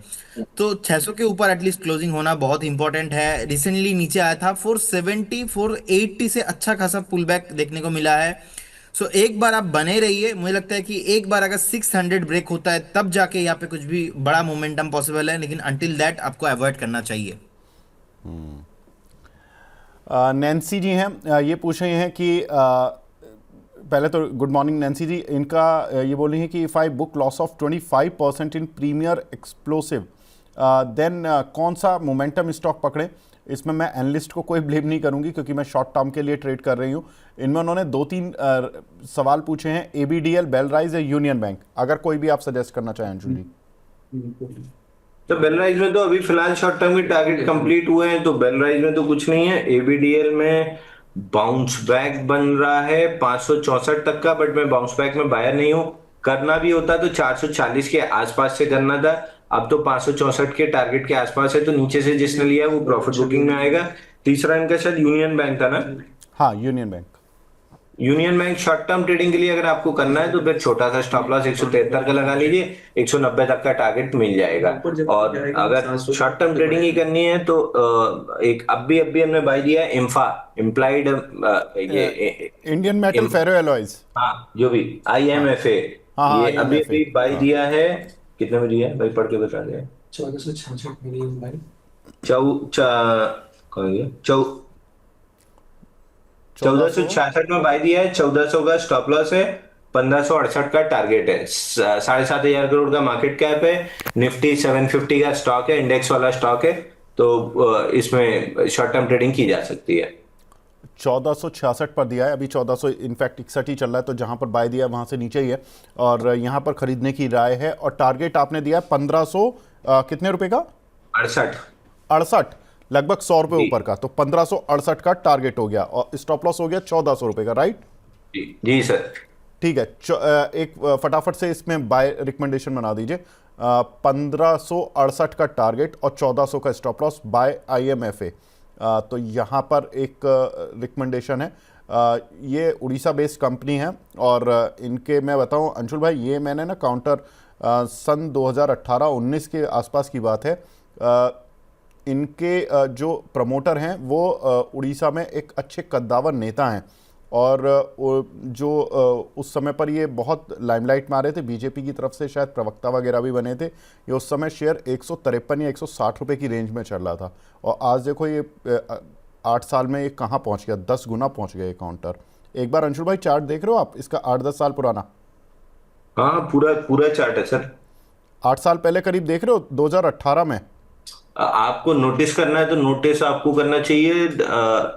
तो 600 के ऊपर एटलीस्ट क्लोजिंग होना बहुत इंपॉर्टेंट है। रिसेंटली नीचे आया था 470 480 से अच्छा खासा पुल बैक देखने को मिला है। सो एक बार आप बने रहिए, मुझे लगता है कि एक बार अगर 600 ब्रेक होता है तब जाके यहाँ पे कुछ भी बड़ा मोमेंटम पॉसिबल है, लेकिन अंटिल दैट आपको अवॉइड करना चाहिए। नैन्सी जी हैं, ये पूछ रही हैं कि पहले तो गुड मॉर्निंग नैन्सी जी, इनका ये बोल रही हैं कि if I book loss of 25% in premier explosive then कौन सा मोमेंटम स्टॉक पकड़ें? इसमें मैं एनालिस्ट को कोई ब्लेम नहीं करूंगी क्योंकि मैं शॉर्ट टर्म के लिए ट्रेड कर रही हूँ। इनमें उन्होंने 2-3 सवाल पूछे हैं, एबीडीएल, बेलराइज या यूनियन बैंक, अगर कोई भी आप सजेस्ट करना चाहें अंशुल जी। तो बेलराइज में तो अभी फिलहाल शॉर्ट टर्म के टारगेट कंप्लीट हुए हैं, तो बेलराइज में तो कुछ नहीं है। एबीडीएल में बाउंस बैक बन रहा है 564 तक का, बट मैं बाउंस बैक में बायर नहीं हूं। करना भी होता तो 440 के आसपास से करना था, अब तो 564 के टारगेट के आसपास है, तो नीचे से जिसने लिया वो प्रॉफिट बुकिंग में आएगा। तीसरा इनका शायद यूनियन बैंक था ना? हाँ, union bank. Union bank short term trading के लिए अगर आपको करना है तो फिर छोटा सा स्टॉप लॉस 173 का लगा लीजिए, 190 तक का टारगेट मिल जाएगा। और अगर शॉर्ट टर्म ट्रेडिंग ही करनी है तो एक अभी हमने बाय दिया है इम्फा, इम्प्लाइड, ये इंडियन मेटल फेरो एलॉयज, हाँ जो भी IMFA, हाँ हाँ, ये अभी IMFA, अभी बाय हाँ। दिया है। कितने में दिया है भाई, पढ़ के बता दे। 1466 भाई। चौ कौन है? 1466 में बाय दिया है, 1400 का स्टॉप लॉस है, 1568 का टारगेट है, 7,500 करोड़ का मार्केट कैप है, निफ्टी 750 का स्टॉक है, इंडेक्स वाला स्टॉक है, तो इसमें शॉर्ट टर्म ट्रेडिंग की जा सकती है। 1466 पर दिया है, अभी 1400 इनफैक्ट 61 ही चल रहा है, तो जहां पर बाय दिया वहां से नीचे ही है और यहां पर खरीदने की राय है। और टारगेट आपने दिया 1500 कितने रुपए का? 68। 68, लगभग 100 रुपए ऊपर का, तो 1568 का टारगेट हो गया और स्टॉप लॉस हो गया 1400 रुपए का, राइट? जी सर। ठीक है, एक फटाफट से इसमें बाय रिकमेंडेशन बना दीजिए। 1568 का टारगेट और 1400 का स्टॉप लॉस बाय IMFA। तो यहाँ पर एक रिकमेंडेशन है। ये उड़ीसा बेस्ड कंपनी है और इनके मैं बताऊं अंशुल भाई, ये मैंने ना काउंटर सन 2018-19 के आसपास की बात है। इनके जो प्रमोटर हैं वो उड़ीसा में एक अच्छे कद्दावर नेता हैं और जो उस समय पर ये बहुत लाइमलाइट में आ रहे थे, बीजेपी की तरफ से शायद प्रवक्ता वगैरह भी बने थे। ये उस समय शेयर 153 या 160 रुपए की रेंज में चल रहा था और आज देखो ये 8 साल में ये कहाँ पहुँच गया, 10 गुना पहुँच गया ये काउंटर। एक बार अंशुल भाई चार्ट देख रहे हो आप इसका, 8-10 साल पुराना? हाँ पूरा पूरा चार्ट है सर। 8 साल पहले करीब देख रहे हो, 2018 में। आपको नोटिस करना है तो नोटिस आपको करना चाहिए,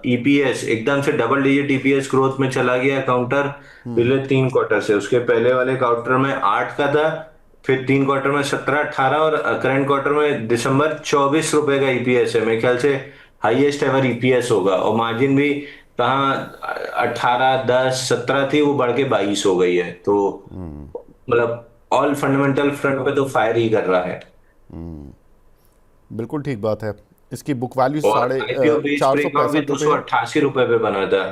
EPS एकदम से डबल डिजिट EPS ग्रोथ में चला गया काउंटर पिछले 3 क्वार्टर से। उसके पहले वाले क्वार्टर में 8 का था, फिर 3 क्वार्टर में 17-18 और करंट क्वार्टर में दिसंबर 24 रुपए का EPS है। मेरे ख्याल से हाईएस्ट एवर EPS होगा और मार्जिन भी कहाँ 18, 10, 17 थी, वो बढ़ के 22 हो गई है। तो मतलब ऑल फंडामेंटल फ्रंट पे तो फायर ही कर रहा है। बिल्कुल ठीक बात है। इसकी बुक वैल्यू और IPO बेस ब्रेकआउट भी 465 रुपये है। 288 रुपए पे बना था।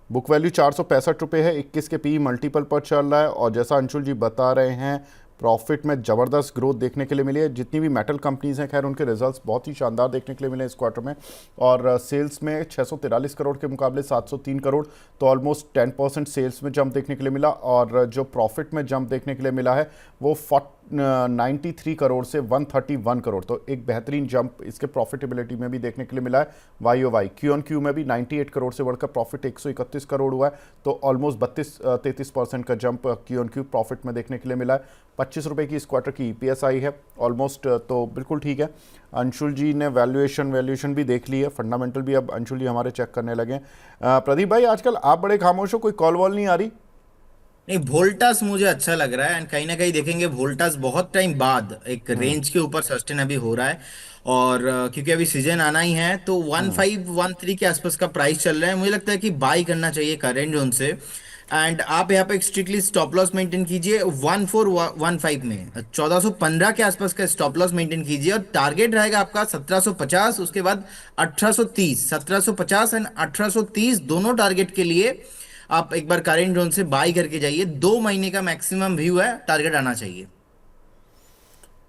बुक वैल्यू 465 रुपये है, 21 के पी मल्टीपल पर चल रहा है। और जैसा अंशुल जी बता रहे हैं, प्रॉफिट में ज़बरदस्त ग्रोथ देखने के लिए मिली है। जितनी भी मेटल कंपनीज़ हैं, खैर उनके रिजल्ट्स बहुत ही शानदार देखने के लिए मिले इस क्वार्टर में। और सेल्स में 643 करोड़ के मुकाबले 703 करोड़, तो ऑलमोस्ट 10% सेल्स में जंप देखने के लिए मिला। और जो प्रॉफिट में जंप देखने के लिए मिला है वो 93 करोड़ से 131 करोड़, तो एक बेहतरीन जंप इसके प्रॉफिटेबिलिटी में भी देखने के लिए मिला है। Y O Y Q on Q में भी 98 करोड़ से बढ़कर प्रॉफिट 131 करोड़ हुआ है, तो ऑलमोस्ट 32-33% का jump Q on Q profit में देखने के लिए मिला है। 25 रुपये की इस क्वार्टर की ईपीएस आई है ऑलमोस्ट, तो बिल्कुल ठीक है। अंशुल जी ने वैल्यूएशन भी देख ली है, फंडामेंटल भी अब अंशुल जी हमारे चेक करने लगे हैं। प्रदीप भाई, आजकल आप बड़े खामोश हो, कोई कॉल वॉल नहीं आ रही? नहीं, वोल्टास मुझे अच्छा लग रहा है, एंड कहीं ना कहीं देखेंगे वोल्टास बहुत टाइम बाद एक रेंज के ऊपर सस्टेन अभी हो रहा है। और क्योंकि अभी सीजन आना ही है, तो 1513 के आसपास का प्राइस चल रहा है। मुझे लगता है कि बाई करना चाहिए करेंट जोन से। एंड आप यहाँ पे स्ट्रिक्टली स्टॉप लॉस मेंटेन कीजिए 1415 में, 1415 के आसपास का स्टॉप लॉस मेंटेन कीजिए। और टारगेट रहेगा आपका 1750, उसके बाद 1830। 1750 एंड 1830 दोनों टारगेट के लिए आप एक बार करेंट जोन से बाई करके जाइए। 2 महीने का मैक्सिमम व्यू है, टारगेट आना चाहिए।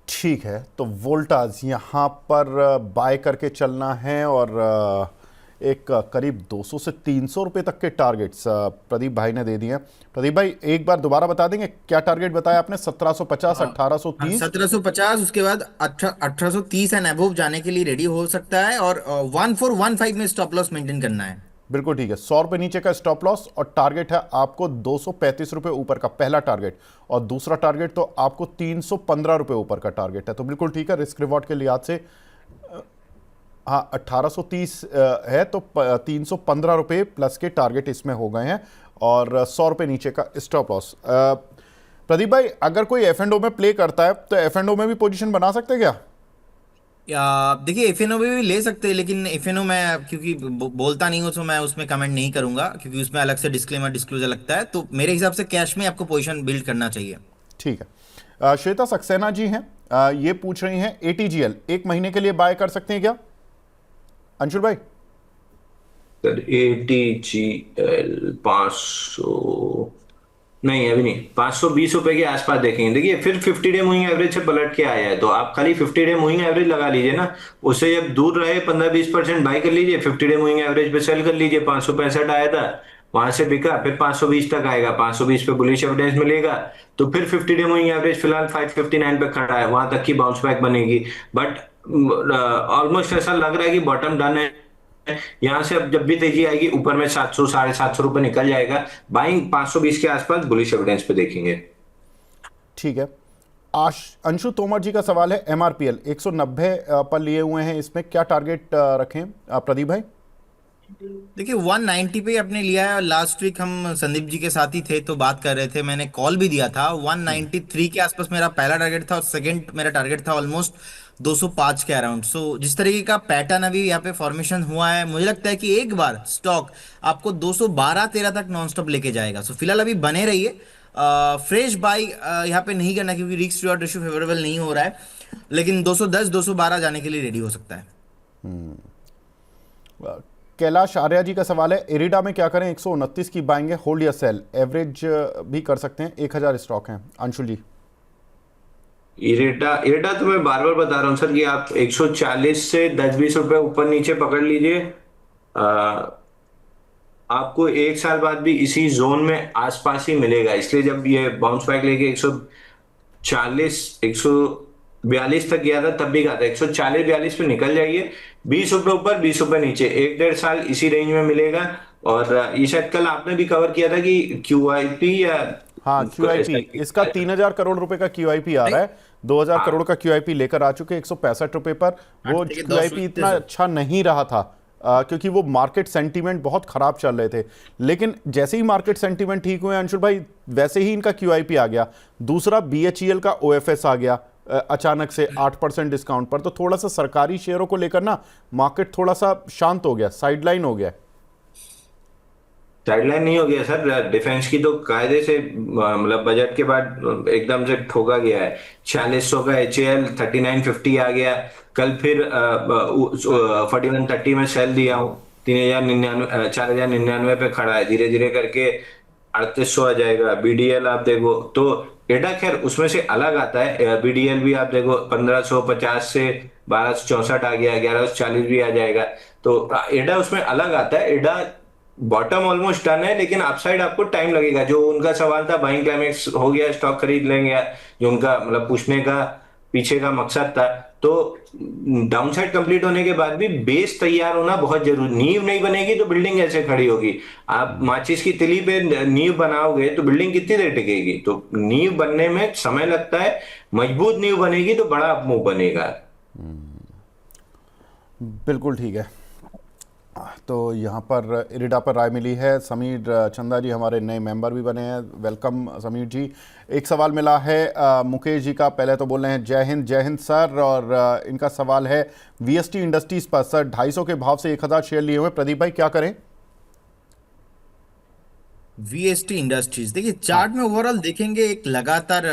ठीक है, तो वोल्टास यहाँ पर बाय करके चलना है। और एक करीब 200 से 300 रुपये तक के टारगेट्स प्रदीप भाई ने दे दिए हैं। प्रदीप भाई, एक बार दोबारा बता देंगे क्या टारगेट बताया आपने? 1750, 1830, 1750, उसके बाद 1830 एंड अबव जाने के लिए रेडी हो सकता है। और 1415 में स्टॉप लॉस मेंटेन करना है। बिल्कुल ठीक है। 100 रुपये नीचे का स्टॉप लॉस, और टारगेट है आपको 235 रुपये ऊपर का पहला टारगेट, और दूसरा टारगेट तो आपको 315 रुपये ऊपर का टारगेट है। तो बिल्कुल ठीक है, रिस्क रिवॉर्ड के लिहाज से हाँ 1830 है, तो 315 रुपये प्लस के टारगेट इसमें हो गए हैं, और 100 रुपये नीचे का स्टॉप लॉस। प्रदीप भाई, अगर कोई एफ एंड ओ में प्ले करता है तो एफ एंड ओ में भी पोजीशन बना सकते हैं क्या? देखिए, एफएनओ भी ले सकते हैं, लेकिन एफएनओ मैं क्योंकि बोलता नहीं हूँ, तो मैं उसमें कमेंट नहीं करूंगा, क्योंकि उसमें अलग से डिस्क्लेमर डिस्क्लोजर लगता है। तो मेरे हिसाब से कैश में आपको पोजीशन बिल्ड करना चाहिए। ठीक है। श्वेता सक्सेना जी हैं, ये पूछ रही हैं एटीजीएल 1 महीने के लिए बाय कर सकते हैं क्या? अंशुल भाई। सर ATGL 500 नहीं, अभी नहीं, 520 रुपए के आसपास देखेंगे। देखिए, फिर 50 डे मूविंग एवरेज से पलट के आया है, तो आप खाली 50 डे मूविंग एवरेज लगा लीजिए ना। उससे जब दूर रहे 15-20% बाई कर लीजिए, 50 डे मूविंग एवरेज पे सेल कर लीजिए। 565 आया था, वहां से बिका, फिर 520 तक आएगा, 520 पे बुलिश एविडेंस मिलेगा, तो फिर 50 डे मूविंग एवरेज फिलहाल 559 पे खड़ा है, वहां तक की बाउंस बैक बनेगी। बट ऑलमोस्ट ऐसा लग रहा है कि बॉटम डन है। यहां से अब जब भी तेजी आएगी ऊपर में 700 750 रुपए निकल जाएगा। बाइंग 520 के आसपास बुलिश एविडेंस पे देखेंगे। ठीक है। अंशु तोमर जी का सवाल है, एमआरपीएल 190 पर लिए हुए हैं, इसमें क्या टारगेट रखें प्रदीप भाई? देखिए, 190 पे अपने लिया है। लास्ट वीक हम संदीप जी के साथ ही थे, तो बात कर रहे थे, मैंने कॉल भी दिया था। 193 के आसपास मेरा पहला टारगेट था, और सेकंड मेरा टारगेट था ऑलमोस्ट 205 के अराउंड। सो जिस तरीके का पैटर्न अभी यहाँ पे फॉर्मेशन हुआ है, मुझे लगता है कि एक बार स्टॉक आपको 212-13 तक नॉन स्टॉप लेके जाएगा। सो फिलहाल अभी बने रहिए। फ्रेश बाई यहाँ पे नहीं करना, क्योंकि रिस्क रिवॉर्ड रेशियो फेवरेबल नहीं हो रहा है, लेकिन 210-212 जाने के लिए रेडी हो सकता है। कैलाश आर्या जी का सवाल है, इरिडा में क्या करें? 129 की बाएंगे, होल्ड या सेल? एवरेज भी कर सकते हैं, 1000 स्टॉक हैं। अंशुल जी। इरेडा तो मैं बार बार बता रहा हूँ सर कि आप 140 से 10-20 रुपए ऊपर नीचे पकड़ लीजिए। आपको 1 साल बाद भी इसी जोन में आसपास ही मिलेगा। इसलिए जब ये बाउंस बैक लेके 140 142 तक गया था, तब भी कहा था 140-42 पे निकल जाइए। 20 रुपए ऊपर 20 रुपए नीचे 1-1.5 साल इसी रेंज में मिलेगा। और ये शायद कल आपने भी कवर किया था कि QIP या हाँ, QIP इसका 3000 करोड़ रुपए का QIP आ रहा है। 2000 करोड़ का QIP लेकर आ चुके 165 रुपए पर। वो QIP इतना अच्छा नहीं रहा था, क्योंकि वो मार्केट सेंटीमेंट बहुत खराब चल रहे थे। लेकिन जैसे ही मार्केट सेंटीमेंट ठीक हुए अंशुल भाई, वैसे ही इनका QIP आ गया। दूसरा BHEL का OFS आ गया अचानक से 8% डिस्काउंट पर। तो थोड़ा सा सरकारी शेयरों को लेकर ना मार्केट थोड़ा सा शांत हो गया, साइडलाइन हो गया। साइडलाइन नहीं हो गया सर, डिफेंस की तो कायदे से मतलब बजट के बाद एकदम से ठोका गया है। 4600 का HAL 3950 आ गया। कल फिर 4130 में सेल दिया हूँ, 3099 4099 पे खड़ा है, धीरे धीरे करके 3800 आ जाएगा। बीडीएल आप देखो तो एडा खैर उसमें से अलग आता है। बीडीएल भी आप देखो 1550 से 1264 आ गया, 1140 भी आ जाएगा। तो एडा उसमें अलग आता है। एडा बॉटम ऑलमोस्ट डन है, लेकिन अपसाइड आपको टाइम लगेगा। जो उनका सवाल था बाइंग क्लाइमेक्स हो गया, स्टॉक खरीद लेंगे, जो उनका मतलब पूछने का पीछे का मकसद था। तो डाउनसाइड कंप्लीट होने के बाद भी बेस तैयार होना बहुत जरूरी। नींव नहीं बनेगी तो बिल्डिंग ऐसे खड़ी होगी। आप माचिस की तिली पे नींव बनाओगे तो बिल्डिंग कितनी देर टिकेगी? तो नींव बनने में समय लगता है। मजबूत नींव बनेगी तो बड़ा अपमूव बनेगा। बिल्कुल ठीक है। तो यहाँ पर इरिडा पर राय मिली है। समीर चंदा जी हमारे नए मेंबर भी बने हैं, वेलकम समीर जी। एक सवाल मिला है मुकेश जी का, पहले तो बोल रहे हैं जय हिंद सर। और इनका सवाल है वीएसटी इंडस्ट्रीज पर सर 250 के भाव से 1000 शेयर लिए हुए, प्रदीप भाई क्या करें? वीएसटी इंडस्ट्रीज देखिए, चार्ट में ओवरऑल देखेंगे एक लगातार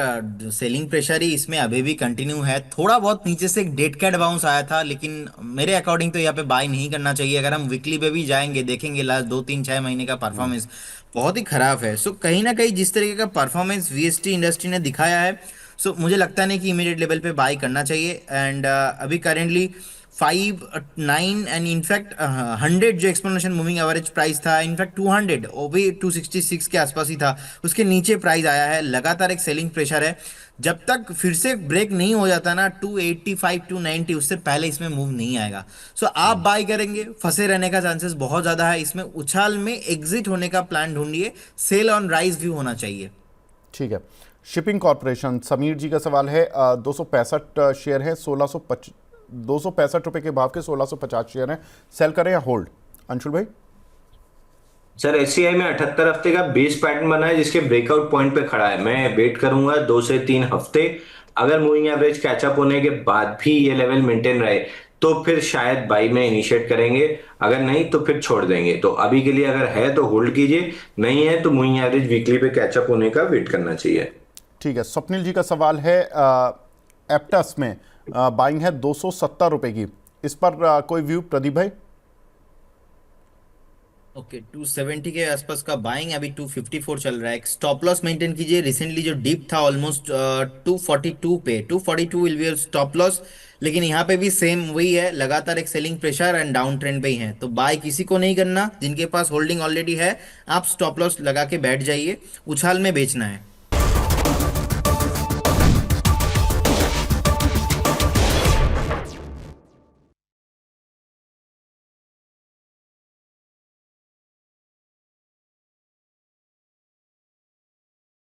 सेलिंग प्रेशर ही इसमें अभी भी कंटिन्यू है। थोड़ा बहुत नीचे से एक डेड कैट बाउंस आया था, लेकिन मेरे अकॉर्डिंग तो यहाँ पे बाय नहीं करना चाहिए। अगर हम वीकली पे भी जाएंगे देखेंगे लास्ट 2 3 6 महीने का परफॉर्मेंस बहुत ही खराब है। सो कहीं ना कहीं जिस तरीके का परफॉर्मेंस वीएसटी इंडस्ट्री ने दिखाया है, सो मुझे लगता नहीं कि इमीडिएट लेवल पे बाय करना चाहिए। एंड अभी करेंटली 5 9 एंड इनफैक्ट 100 जो एक्सपोनेंशियल मूविंग एवरेज प्राइस था, इनफैक्ट 200 वो भी 266 के आसपास ही था, उसके नीचे प्राइस आया है। लगातार एक सेलिंग प्रेशर है। जब तक फिर से ब्रेक नहीं हो जाता ना 285 290, उससे पहले इसमें मूव नहीं आएगा। सो आप बाय करेंगे, फंसे रहने का चांसेस बहुत ज्यादा है इसमें। उछाल में एग्जिट होने का प्लान ढूंढिए, सेल ऑन राइज व्यू होना चाहिए। ठीक है। शिपिंग कॉरपोरेशन, समीर जी का सवाल है 265 शेयर है, 265 रुपए के भाव के 1650 शेयर हैं, सेल करें या होल्ड? अंशुल भाई। सर एससीआई में 78 हफ्ते का बेस पैटर्न बना है, जिसके ब्रेकआउट पॉइंट पे खड़ा है। मैं वेट करूंगा 2 से 3 हफ्ते। अगर मूविंग एवरेज कैचअप होने के बाद भी ये लेवल मेंटेन रहे तो फिर शायद बाई में इनिशिएट करेंगे, अगर नहीं तो फिर छोड़ देंगे। तो अभी के लिए अगर है तो होल्ड कीजिए, नहीं है तो मूविंग एवरेज वीकली पे कैचअप होने का वेट करना चाहिए। ठीक है। स्वप्निल जी का सवाल है एप्टस में बाइंग है 270 रुपए की, इस पर कोई व्यू प्रदीप भाई? ओके 270 के आसपास का बाइंग, अभी 254 चल रहा है। एक स्टॉप लॉस मेंटेन कीजिए। रिसेंटली जो डिप था ऑलमोस्ट 242 पे, 242 विल बी स्टॉप लॉस। लेकिन यहाँ पे भी सेम वही है, लगातार एक selling pressure and down trend पे ही है। तो बाय किसी को नहीं करना, जिनके पास होल्डिंग ऑलरेडी है आप स्टॉप लॉस लगा के बैठ जाइए, उछाल में बेचना है।